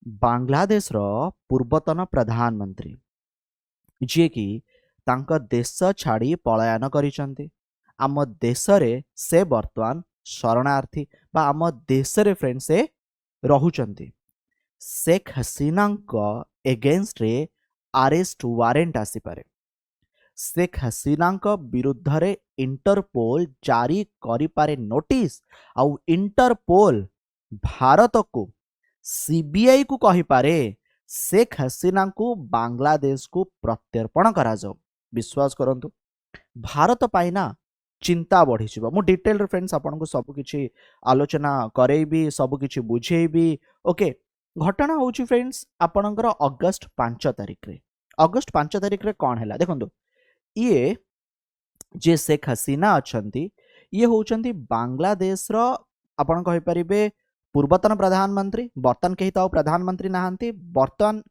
बांग्लादेश रो पूर्वतन प्रधानमंत्री जी कि तांको देश छाड़ी पलायन करिसंती। आम देश रे से वर्तमान शरणार्थी बा आम देश रे फ्रेंड से रहुचंती। शेख हसीना एगेंस्ट रे अरेस्ट वारेंट आसीपारे। शेख हसीना विरुद्ध रे इंटरपोल जारी करिपारे नोटिस। आउ इंटरपोल भारत को सीबीआई को कहिपारे शेख हसीना को बांग्लादेश को प्रत्यर्पण करा जाओ। विश्वास करंतु भारत पाइना चिंता बढ़ी जीव। मु डिटेल रे फ्रेंड्स आपन को सब किछि आलोचना करेबी, सब किछि बुझेबी। ओके, घटना होची फ्रेंड्स आपनकर अगस्त 5 तारिख रे। अगस्त 5 तारिख रे कोन हैला देखंतु। ये जे शेख हसीना अछंती ये होचंती बांग्लादेश रो आपण कहि परिबे पूर्वतन प्रधानमंत्री। बर्तन केही ताओ प्रधानमंत्री नाहंती, बर्तन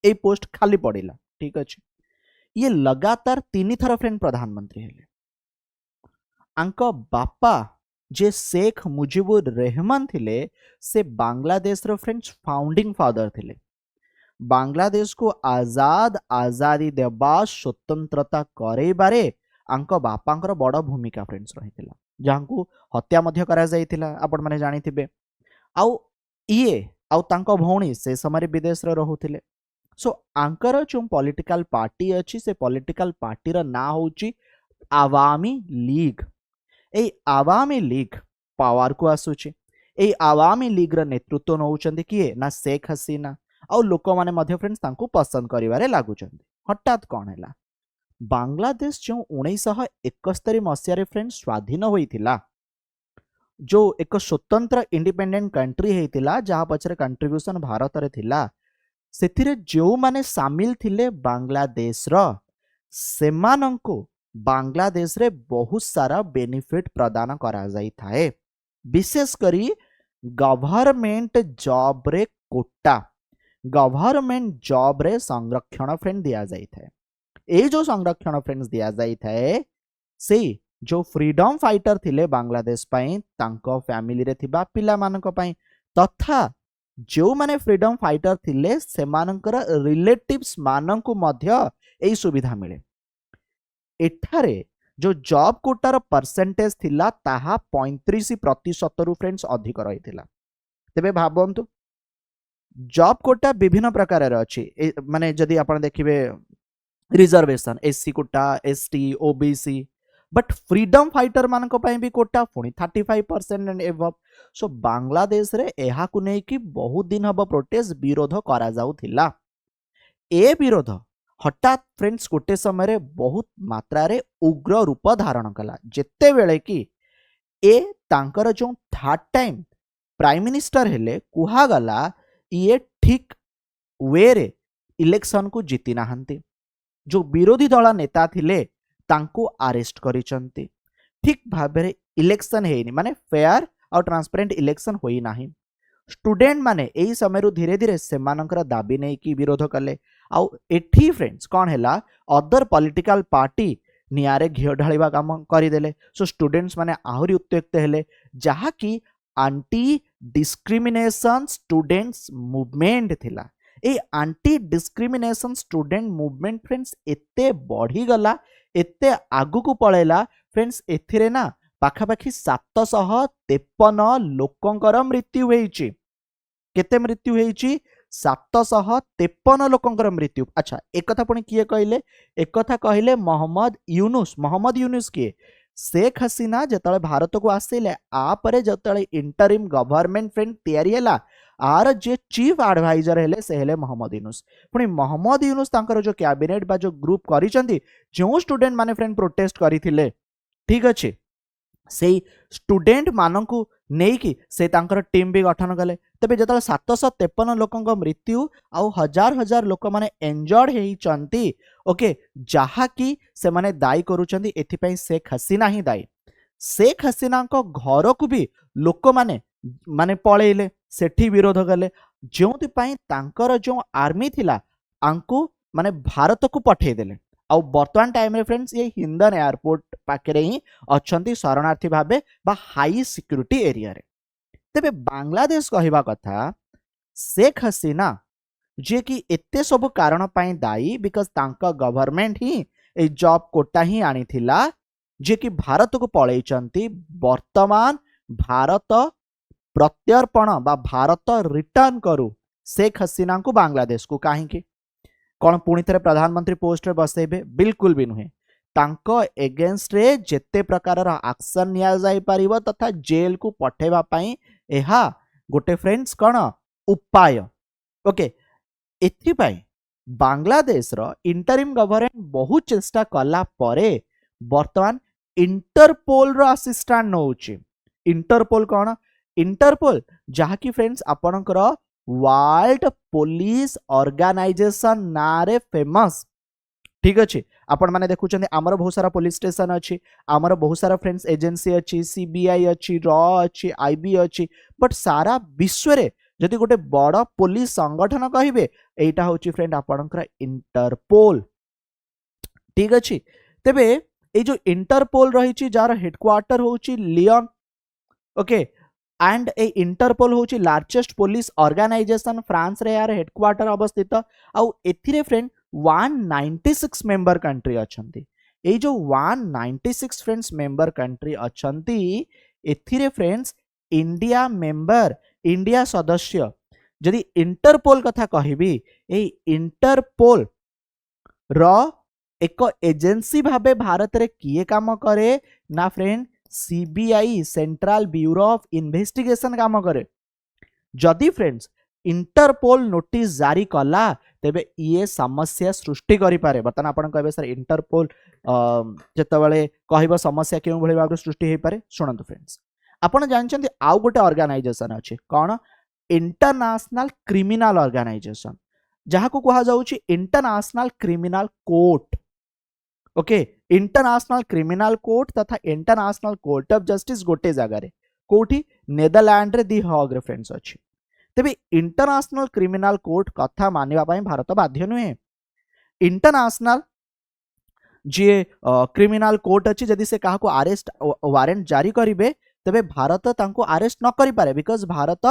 ए पोस्ट खाली पड़िला। ठीक अछि, ये लगातार 3 थर फ्रेंड प्रधानमंत्री हेले। आंको बापा जे शेख मुजिबुर रहमान थिले से बांग्लादेश रो फ्रेंड्स फाउंडिंग फादर थिले। बांग्लादेश को आजादी देबा स्वतंत्रता करेबारे आंको बापांकर बड़ भूमिका फ्रेंड्स रहितिला, जहांकु हत्या मध्य करा जायतिला आपण माने जानिथिबे। आउ इए आउ तांको भौणी से समय विदेश रे रहुथिले। सो आंकर जो पॉलिटिकल पार्टी अछि से पॉलिटिकल पार्टी रा ना होची आवामी लीग। ए आवामी लीग पावर को आसुची। ए आवामी लीग रा नेतृत्व नउचंदी किए ना शेख हसीना। आउ लोक माने मध्य फ्रेंड्स तांको पसंद करिवारे लागुचंदी। हठात कोन हैला, बांग्लादेश जो 1971 मसिया रे फ्रेंड्स स्वाधीन होइथिला, जो एक स्वतंत्र इंडिपेंडेंट कंट्री हेतिला जहा पछरे कंट्रीब्यूशन भारत रे थिला, सेथिरे जो माने शामिल थिले बांग्लादेश रो सेमानंको बांग्लादेश रे बहुत सारा बेनिफिट प्रदान करा जाई थाए। विशेष करी गवर्नमेंट जॉब रे कोटा, गवर्नमेंट जॉब रे संरक्षण फ्रेंड दिया जाई थाए। ए जो संरक्षण फ्रेंड्स दिया जाई थाए से जो फ्रीडम फाइटर थिले बांग्लादेश पई तांको फैमिली रे थिबा पिला मानको पई, तथा जो माने फ्रीडम फाइटर थिले सेमानकर रिलेटिव्स माननको मध्य एई सुविधा मिले। एठारे जो जॉब कोटार परसेंटेज थिला ताहा 35% रु फ्रेंड्स अधिक रहिथिला। तेबे भाबंतु जॉब कोटा विभिन्न प्रकार रे अछि। माने जदि आपण देखिबे reservation SC quota, ST, OBC, but freedom fighter मान भी कोटा पुणी 35% एंड एबव। सो बांग्लादेश रे एहा को नै कि बहुत दिन हब प्रोटेस्ट विरोध करा जाउथिला। ए विरोध हठात फ्रेंड्स गोटे समय रे बहुत मात्रा रे उग्र रूप धारण कला, जेते बेले कि ए तांकर जो थर्ड टाइम प्राइम मिनिस्टर हेले कुहा गला ये ठीक वे रे इलेक्शन को जीति नाहंती। जो विरोधी दल नेता थिले तांको अरेस्ट करिसंती। ठीक भाबरे इलेक्शन हेनी, माने फेयर और ट्रांसपेरेंट इलेक्शन होई नाही। स्टूडेंट माने एई समय रु धीरे धीरे सेमानकर दाबी नै कि विरोध कले। आउ एठी फ्रेंड्स कोन हैला, अदर पॉलिटिकल पार्टी नियारे घियो ढाळिबा काम करिदेले। सो स्टूडेंट्स माने आहुरी उत्तेजित हेले, जहा कि एंटी डिस्क्रिमिनेशन स्टूडेंट्स मूवमेंट थिला। ए anti discrimination student movement friends एते बढ़ी गला, एते आगु को पळेला फ्रेंड्स। एथिरे ना पाखापाखी 753 लोकंकर मृत्यु होईची। केते मृत्यु होईची? 753 लोकंकर मृत्यु। अच्छा, एक कथा पुणी किए कहले? एक कथा कहले मोहम्मद यूनुस। मोहम्मद यूनुस किए? शेख हसीना जतले भारत को आसिले आपरे जतले इंटरिम गवर्नमेंट फ्रेंड तैयारी हैला, आर जे चीफ एडवाइजर हेले से हेले मोहम्मद यूनुस। पुणी मोहम्मद यूनुस तांकर जो कैबिनेट बा जो ग्रुप करिसंती, जो स्टूडेंट माने फ्रेंड प्रोटेस्ट करिथिले, ठीक अछि, से स्टूडेंट मानकु नै कि से तांकर टीम भी गठन कले। तबे जतले 753 लोकंक मृत्यु आउ हजार हजार लोक माने इंजर्ड हेइचंती, ओके, जहा कि से माने दायी करूचंती एथि पई शेख हसीना ही दायी। शेख हसीना को घर को भी लोक माने माने पळेइले, सेठी विरोध कले, जोंति पई तांकर जो आर्मी थिला आंकु माने भारत को पठेइ देले। आउ वर्तमान टाइम रे फ्रेंड्स ये हिंदन एयरपोर्ट पाखे ही अछंती शरणार्थी भाबे बा हाई सिक्योरिटी एरिया रे। तेबे बांग्लादेश कहिबा कथा शेख हसीना जे कि एते सब कारण पाई दायी बिकज तांका गवर्नमेंट ही ए जॉब कोटा ही आनी थिला जे कि भारत को पळैचंती वर्तमान भारत प्रत्यर्पण बा भारत रिटर्न करू शेख हसीना को बांग्लादेश को कहीं कौन पुणी थे प्रधानमंत्री पोस्ट रे बसैबे बिल्कुल भी नुहे तांको एगेंस्ट रे जेते प्रकार एक्शन निया जाई परिबो तथा जेल को पठेबा पई एहा गोटे फ्रेंड्स कौन उपाय ओके एथिपाई बांग्लादेश रो इंटरिम गवर्नमेंट बहुत चेष्टा कला परे वर्तमान इंटरपोल रो असिस्टेंट नौची इंटरपोल कौन इंटरपोल जहाँकि फ्रेंड्स आपणकर वर्ल्ड पुलिस ऑर्गेनाइजेशन नारे फेमस ठीक अच्छे आपण माने देखुछन आमर बहुत सारा पुलिस स्टेशन अच्छी आमर बहुत सारा फ्रेंड्स एजेंसी अच्छी सीबीआई अच्छी रॉ अच्छी आईबी अच्छी बट सारा विश्व रे जदि गोटे बड़ पुलिस संगठन कहिबे एटा होची फ्रेंड आपणकर इंटरपोल ठीक अच्छी तेबे ए जो इंटरपोल रही जार हेडक्वार्टर होची लियन ओके एंड ए इंटरपोल होची लार्जेस्ट पुलिस ऑर्गेनाइजेशन फ्रांस रे यार हेडक्वार्टर अवस्थित आउ एथिरे फ्रेंड 196 मेंबर कंट्री अछंती ए जो 196 फ्रेंड्स मेंबर कंट्री अछंती एथिरे फ्रेंड्स इंडिया मेंबर इंडिया सदस्य जदि इंटरपोल कथा कहिबी ए इंटरपोल रो एक एजेंसी भाबे भारत रे किए काम करे ना friend CBI central bureau of investigation काम करे जदि फ्रेंड्स इंटरपोल नोटिस जारी कला तेबे ये समस्या सृष्टि करि पारे बर्तन आपण कहबे सर इंटरपोल जेतबेले कहबो समस्या केउ भली भाबे सृष्टि हे पारे सुनंतु फ्रेंड्स आपण जानचंती आउ गोटे ऑर्गेनाइजेशन अछि कोन इंटरनेशनल क्रिमिनल ऑर्गेनाइजेशन जहा को कहा जाउची international criminal court okay international criminal court तथा इंटरनेशनल कोर्ट ऑफ जस्टिस गोटे जगह रे कोठी नेदरलैंड रे दी हॉग रे फ्रेंड्स अछि तेबे इंटरनेशनल क्रिमिनल कोर्ट कथा मानिबा पई भारत बाध्य नुहे इंटरनेशनल जे क्रिमिनल कोर्ट अछि जदि से काहा को अरेस्ट वारंट जारी करिवे तबे भारत तांको अरेस्ट न करि पारे बिकॉज़ भारत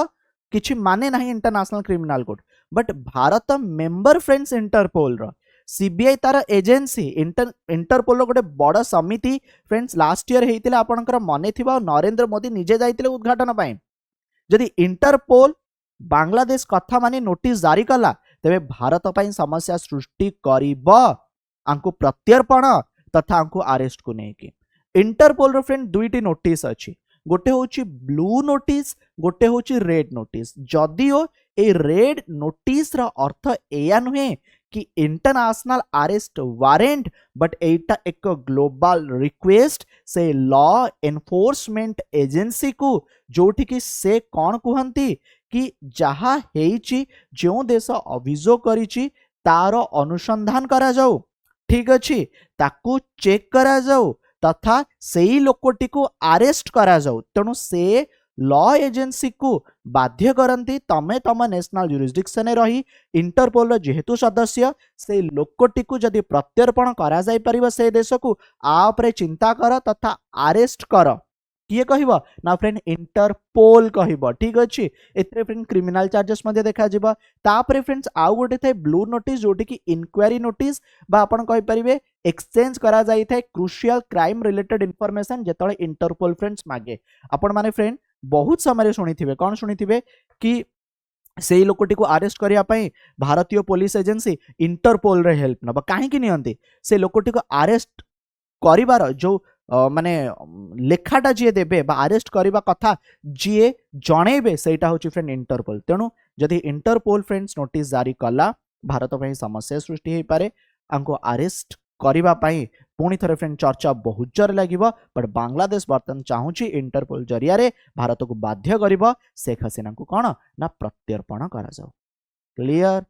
किछि माने नाही international criminal court but Bharat member friends Interpol रो सीबीआई तार एजेंसी इंटरपोल गोटे बड़ समिति फ्रेंड्स लास्ट ईयर हेतिला आपनकर मने थिबा नरेंद्र मोदी निजे जाइतिले उद्घाटन पई जदि इंटरपोल बांग्लादेश कथा माने नोटिस जारी कला तबे भारत पई समस्या सृष्टि करिबो आंको प्रत्यर्पण तथा आंको अरेस्ट को नेकी इंटरपोल रो फ्रेंड दुईटी नोटिस अछि गोटे होची ब्लू नोटिस गोटे होची रेड नोटिस जदियो ए रेड नोटिस रा अर्थ एया नुहे कि इंटरनेशनल अरेस्ट वारंट बट एटा एक ग्लोबल रिक्वेस्ट से लॉ एनफोर्समेंट एजेंसी को जोठी कि से कौन कहती कि जहा हेची जो देश अभियोग करिछि तार अनुसंधान करा जाऊ ठीक अछि ताकू चेक करा जाऊ तथा सेई लोकटी को अरेस्ट करा जाऊ तेणु से लॉ एजेंसी को बाध्य करती तमे तम नेशनल जुरिस्डिक्शन रही इंटरपोल जेहेतु सदस्य से लोकटी को जदि प्रत्यर्पण करा जाई परिबो से देश को आपरे चिंता कर तथा अरेस्ट कर किए कहबो ना फ्रेंड इंटरपोल कहबो ठीक अछि एथरे फ्रेंड क्रिमिनल चार्जेस मध्ये देखा जिवो तापरे फ्रेंड्स आउ गोटे थे ब्लू नोटिस जोटी की इंक्वायरी नोटिस बा आपण कहि परिबे एक्सचेंज करा जाई थे क्रुशियल क्राइम रिलेटेड इंफॉर्मेशन जेतळे इंटरपोल फ्रेंड्स मागे आपण माने फ्रेंड बहुत समय शुणी कौन शुणी कि से लोकटी को अरेस्ट करिया पई भारतीय पुलिस एजेंसी इंटरपोल रे हेल्प नबा काहे कि नियंती से लोकटी को अरेस्ट करिवार जो माने लेखाटा जी देबे बा अरेस्ट करिवा कथा जी जणेबे सेटा होची फ्रेंड इंटरपोल तेणु जदि इंटरपोल फ्रेंड्स नोटिस जारी कला भारत पई समस्या सृष्टि हे पारे आंको अरेस्ट करिवा पई पुणी थरे फ्रेंड चर्चा बहुत जोर लागिबो बट बांग्लादेश बर्तन चाहूची इंटरपोल जरिया रे भारत को बाध्य करिबो शेख हसीना को कोन ना प्रत्यर्पण करा जाऊ क्लियर।